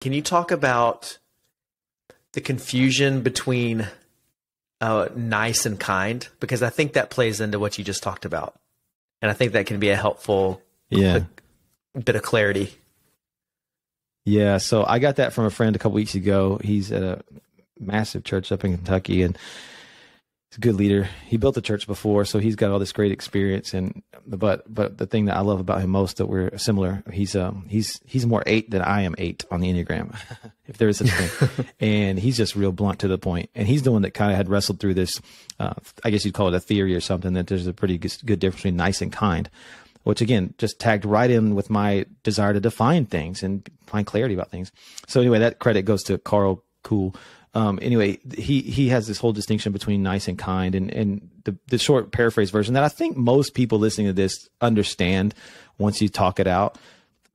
Can you talk about the confusion between nice and kind? Because I think that plays into what you just talked about. And I think that can be a helpful bit of clarity. Yeah. So I got that from a friend a couple weeks ago. He's at a massive church up in Kentucky, and he's a good leader. He built a church before, so he's got all this great experience. But the thing that I love about him most, that we're similar, he's more 8 than I am 8 on the Enneagram, if there is such a thing. And he's just real blunt to the point. And he's the one that kind of had wrestled through this. I guess you'd call it a theory or something, that there's a pretty good difference between nice and kind, which again just tagged right in with my desire to define things and find clarity about things. So anyway, that credit goes to Carl Cool. Anyway, he has this whole distinction between nice and kind, and the short paraphrase version that I think most people listening to this understand once you talk it out.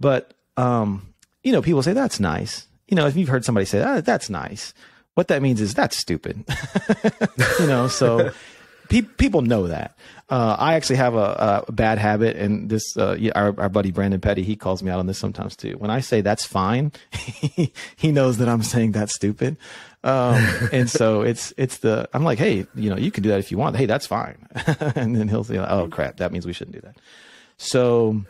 But, people say that's nice. If you've heard somebody say that's nice, what that means is that's stupid. So people know that. I actually have a bad habit, and this, our buddy Brandon Petty, he calls me out on this sometimes too. When I say that's fine, he knows that I'm saying that's stupid. And so I'm like, hey, you can do that if you want. Hey, that's fine. And then he'll say, oh crap, that means we shouldn't do that. So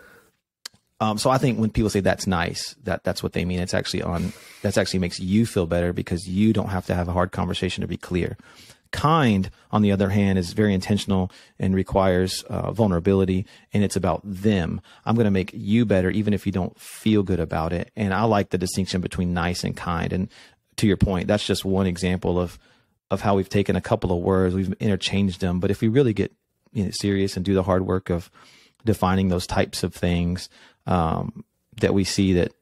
I think when people say that's nice, that's what they mean. That's actually makes you feel better because you don't have to have a hard conversation to be clear. Kind, on the other hand, is very intentional and requires vulnerability, and it's about them. I'm going to make you better even if you don't feel good about it. And I like the distinction between nice and kind. And to your point, that's just one example of how we've taken a couple of words, we've interchanged them. But if we really get serious and do the hard work of defining those types of things, that we see that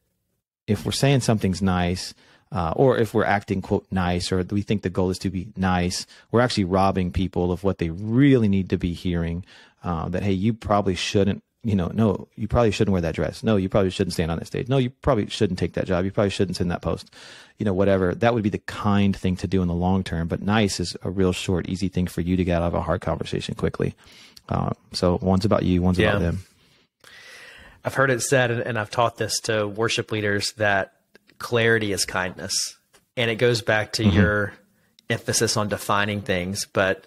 if we're saying something's nice, or if we're acting, quote, nice, or we think the goal is to be nice, we're actually robbing people of what they really need to be hearing. That, hey, you probably shouldn't, no, you probably shouldn't wear that dress. No, you probably shouldn't stand on that stage. No, you probably shouldn't take that job. You probably shouldn't send that post, whatever. That would be the kind thing to do in the long term. But nice is a real short, easy thing for you to get out of a hard conversation quickly. So one's about you, one's about them. I've heard it said, and I've taught this to worship leaders, that clarity is kindness. And it goes back to your emphasis on defining things, but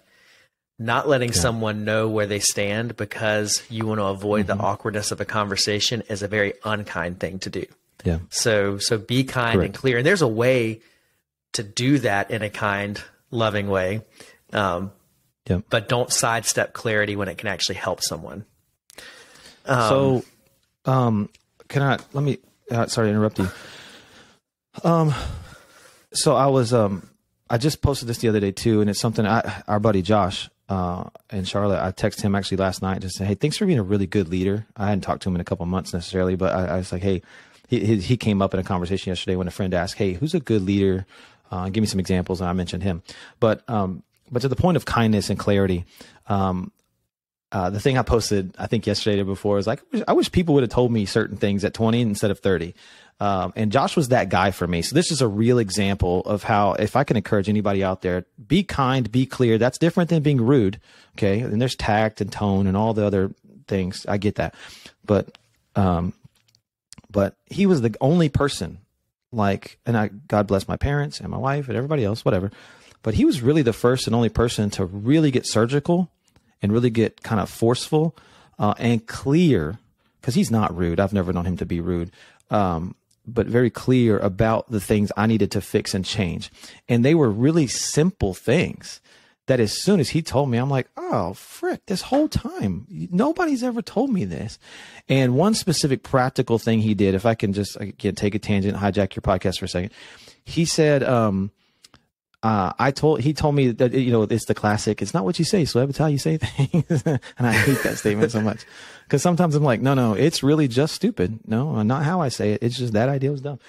not letting someone know where they stand because you want to avoid the awkwardness of a conversation is a very unkind thing to do. Yeah. So be kind and clear. And there's a way to do that in a kind, loving way. But don't sidestep clarity when it can actually help someone. Sorry to interrupt you. So I just posted this the other day too, and it's something our buddy Josh, in Charlotte, I texted him actually last night, just say, hey, thanks for being a really good leader. I hadn't talked to him in a couple of months necessarily, but I was like, hey, he came up in a conversation yesterday when a friend asked, hey, who's a good leader? Give me some examples. And I mentioned him, but to the point of kindness and clarity, the thing I posted, I think yesterday or before, is like, I wish people would have told me certain things at 20 instead of 30. And Josh was that guy for me. So this is a real example of how, if I can encourage anybody out there, be kind, be clear. That's different than being rude. Okay. And there's tact and tone and all the other things. I get that. But he was the only person, God bless my parents and my wife and everybody else, whatever. But he was really the first and only person to really get surgical and really get kind of forceful, and clear, because he's not rude. I've never known him to be rude. But very clear about the things I needed to fix and change. And they were really simple things that as soon as he told me, I'm like, oh, frick, this whole time, nobody's ever told me this. And one specific practical thing he did, if I can take a tangent, hijack your podcast for a second. He said, he told me that, it's the classic, it's not what you say, so it's how you say things. And I hate that statement so much, because sometimes I'm like, no, it's really just stupid. No, not how I say it. It's just that idea was dumb.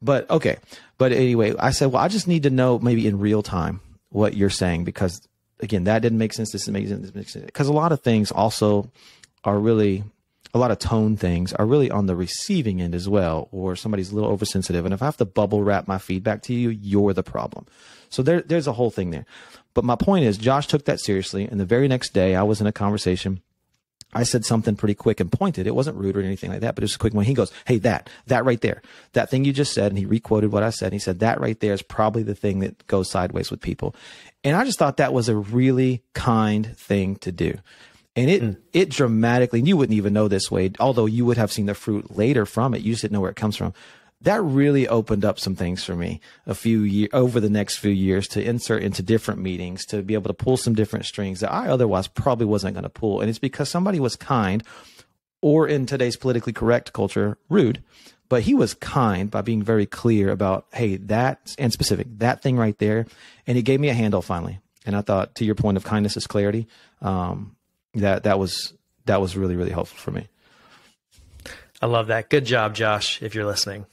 But okay. But anyway, I said, well, I just need to know maybe in real time what you're saying, because again, that didn't make sense. This didn't make sense. This makes sense. Because a lot of things also are really, a lot of tone things are really on the receiving end as well, or somebody's a little oversensitive. And if I have to bubble wrap my feedback to you, you're the problem. So there's a whole thing there. But my point is, Josh took that seriously. And the very next day I was in a conversation I said something pretty quick and pointed. It wasn't rude or anything like that, but it was a quick one. He goes, hey, that right there, that thing you just said. And he requoted what I said. And he said, that right there is probably the thing that goes sideways with people. And I just thought that was a really kind thing to do. And it dramatically, and you wouldn't even know this, Wade, although you would have seen the fruit later from it. You just didn't know where it comes from. That really opened up some things for me over the next few years to insert into different meetings, to be able to pull some different strings that I otherwise probably wasn't going to pull. And it's because somebody was kind, or in today's politically correct culture, rude, but he was kind by being very clear about, hey, that, and specific, that thing right there. And he gave me a handle finally. And I thought, to your point of kindness is clarity, that was really, really helpful for me. I love that. Good job, Josh, if you're listening.